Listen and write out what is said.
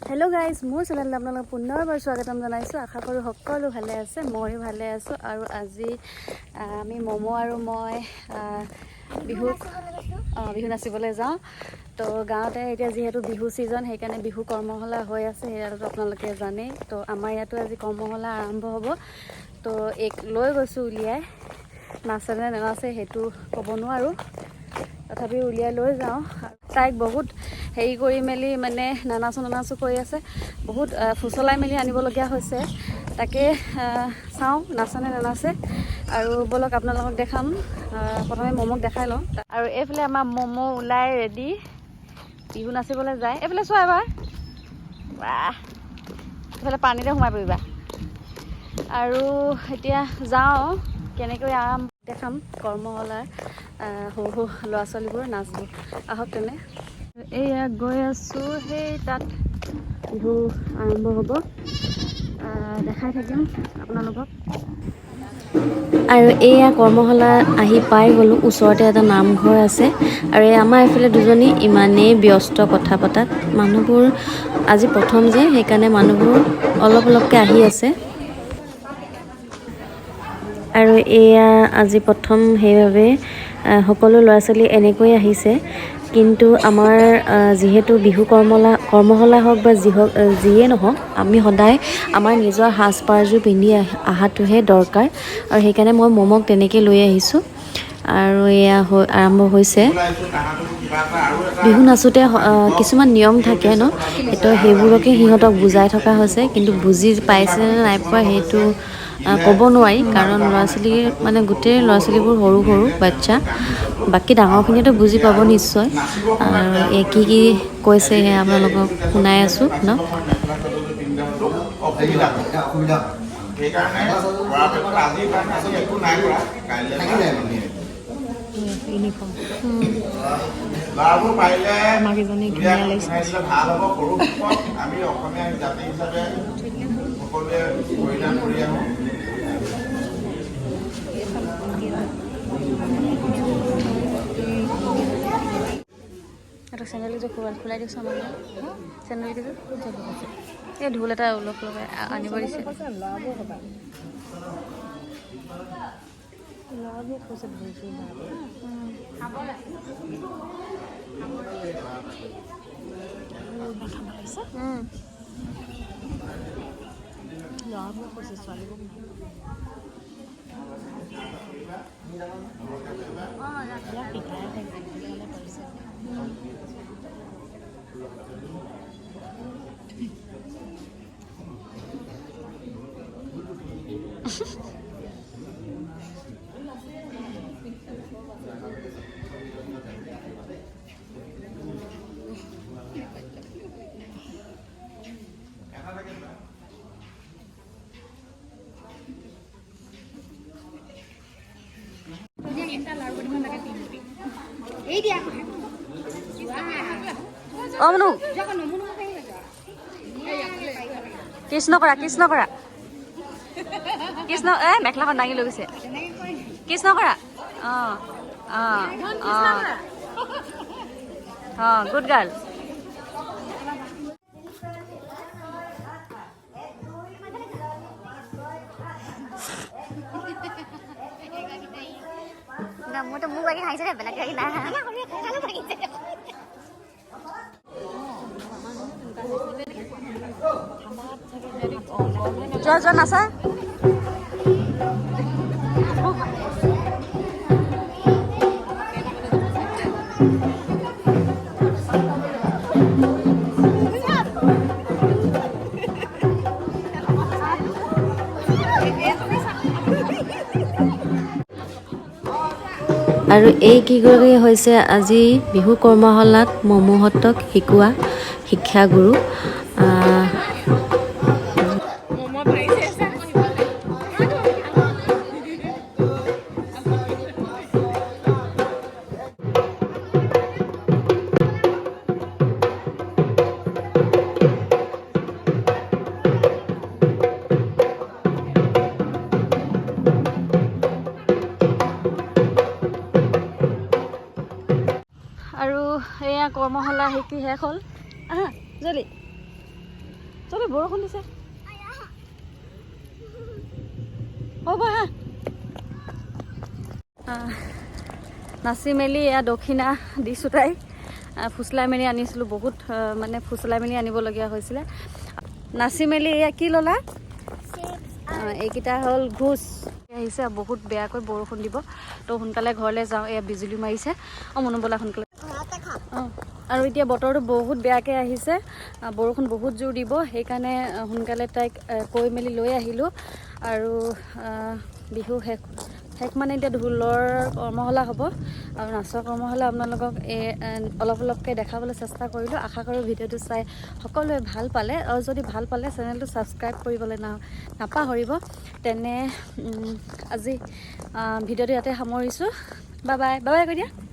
hello guys मोर channel आपलोक पुनर्बार स्वागतम जानाइছো आशा करूँ सकलो भाले आछे मयो भाले आछो और আজি आमी ममो और मैं बिहु बिहु नाचिबले जाऊँ तो गाँवते एतिया जेहेतु बिहु सीजन हेकाने बिहु कर्मशाला हो आछे हेतु आपनालोके जाने तो आमार यातो आज कर्मशाला आरम्भ हबो तो एक लय गइছো उलियाय नाचे ने नाचे हेतु कब নোৱাৰো तथापि उलियाय লৈ যাওঁ ताइक बहुत हेৰি কৰি মেলি মানে নানাচো কৰি আছে बहुत ফুচলাই মেলি আনিবলগীয়া হৈছে তাকে চাওঁ নাচনে নানাচে আৰু বলক আপোনালোকক দেখাম প্ৰথমে মমক দেখাই লওঁ আৰু এইফালে আমাৰ মমো ওলাই ৰেডি বিহু নাচিবলৈ যায় এইফালে চোৱা এবাৰ বাহ এইফালে পানীতে সোমাই পৰিবা আৰু এতিয়া যাওঁ কেনেকৈ আৰাম দেখাম কৰ্মশালাৰ সৰু সৰু ল'ৰা ছোৱালীবোৰ নাচবোৰ আহক তেনে এয়া গৈ আছো সেই তাত বিহু আৰম্ভ হ'ব দেখাই থাকিম আপোনালোকক আৰু এয়া কৰ্মশালা আহি পাই গ'লো ওচৰতে এটা নামঘৰ আছে আৰু এই আমাৰ এফালে দুজনী ইমানেই ব্যস্ত কথা পতাত মানুহবোৰ আজি প্ৰথম যে সেইকাৰণে মানুহবোৰ অলপকৈ আহি আছে আৰু এয়া আজি প্ৰথম সেইভাবে সকলো ল'ৰা ছোৱালী এনেকৈ আহিছে কিন্তু আমাৰ যেহেতু বিহু কৰ্মশালা হওক বা যিয়ে নহওক আমি সদায় আমাৰ নিজৰ সাজপাৰযোৰ পিন্ধি আহাটোহে দৰকাৰ আৰু সেইকাৰণে মই মমক তেনেকৈ লৈ আহিছোঁ আৰু এয়া আৰম্ভ হৈছে বিহু নাচোতে কিছুমান নিয়ম থাকে ন তো সেইবোৰকে সিহঁতক বুজাই থকা হৈছে কিন্তু বুজি পাইছে নে নাই পোৱা সেইটো ক'ব নোৱাৰি কাৰণ ল'ৰা ছোৱালী মানে গোটেই ল'ৰা ছোৱালীবোৰ সৰু সৰু বাচ্চা বাকী ডাঙৰখিনিতো বুজি পাব নিশ্চয় আৰু কি কৈছে আপোনালোকক শুনাই আছোঁ ন মাকেইজনী ধুনীয়া লাগিছে ভাল হ'ব সৰু আমি অসমীয়া জাতি হিচাপে সকলোৱে পৰিধান কৰি আহোঁ এটা চেনেল যে খোলাই দিছোঁ আমাৰ চেনেল যে এই ঢোল এটা অলপ আনিব দিছে মনু কৃষ্ণ কৰা কৃষ্ণ কৰা কৃষ্ণ মেখেলাখন দাঙি লৈ গৈছে কৃষ্ণ কৰা গুড গাৰ্ল মোৰতো মোক লাগি হাঁহিছে বেলেগ লাগি নাই যোৱা নাচা আৰু এই কি কৰি হৈছে আজি বিহু কৰ্মশালাত মমোহতক শিকোৱা শিক্ষাগুৰু আৰু এয়া কৰ্মশালা শিকি শেষ হ'ল জলি চলো বৰষুণ দিছে হ'ব নাচি মেলি এয়া দক্ষিণা দিছোঁ তাই ফুচলাই মেলি আনিছিলোঁ বহুত মানে ফুচলাই মেলি আনিবলগীয়া হৈছিলে নাচি মেলি এয়া কি ল'লা এইকেইটা হ'ল ঘোচ আহিছে বহুত বেয়াকৈ বৰষুণ দিব তো সোনকালে ঘৰলৈ যাওঁ এয়া বিজুলী মাৰিছে মনো ব'লা সোনকালে আৰু এতিয়া বতৰটো বহুত বেয়াকৈ আহিছে বৰষুণ বহুত জোৰ দিব সেইকাৰণে সোনকালে তাইক কৈ মেলি লৈ আহিলোঁ আৰু বিহু শেষ মানে এতিয়া ঢোলৰ কৰ্মশালা হ'ব আৰু নাচৰ কৰ্মশালা আপোনালোকক অলপকৈ দেখাবলৈ চেষ্টা কৰিলোঁ আশা কৰোঁ ভিডিঅ'টো চাই সকলোৱে ভাল পালে আৰু যদি ভাল পালে চেনেলটো ছাবস্ক্ৰাইব কৰিবলৈ নাপাহৰিব তেনে আজি ভিডিঅ'টো ইয়াতে সামৰিছোঁ বাই বাই বাই বাই কৈ দিয়া